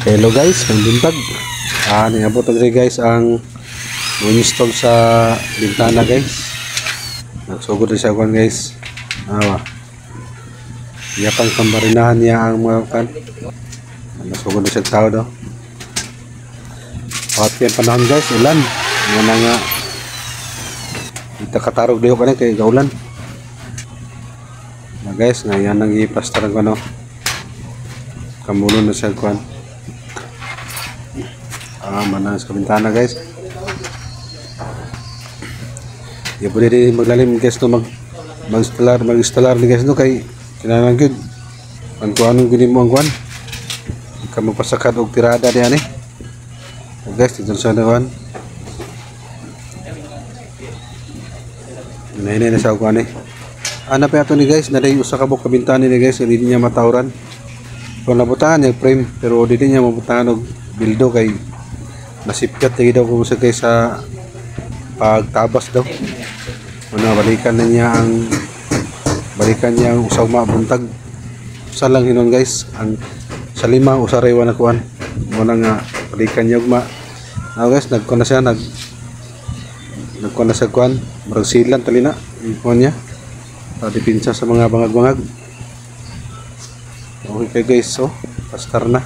Hello guys, ang buntag. Niabot rin guys ang install sa bintana guys. Nagsugod rin siya kuan guys. Iya pang kambarinahan niya ang mga kan. Nagsugod rin siya tao daw. Pati ang panahon guys, ulan. Nga na nga. Ita katarog diyo ka na kay gaulan. Guys, ngayon nang iplastaran ko no. Kamulo na siya kuan. Manas sa bintana guys. Ya pwede rin maglalim guys no mag-installer ni guys no kay kinahanglan gyud ang kuanong gini mo ang kuan ka magpasakad og tirada diyan eh. Guys, dito sa kuan. Nay na sa kuan eh. Ana pa ato ni guys, naday usa ka buk ka bintana ni guys, hindi niya matawran. Kung nabutahan yung frame pero hindi niya mabutahan og bildo kay nasipkat lagi daw kung sa guys sa pagtabas daw. Balikan niya ang usaw mabuntag. Usa lang hinon guys, ang sa lima usa rewa na kuan. Muna nga balikan niya ugma. Guys, nagkuan na siya nagkuan na sa kuan, marag silan talina kuan niya. Dipinsa sa mga bangag-bangag. Okay guys, so pastar na.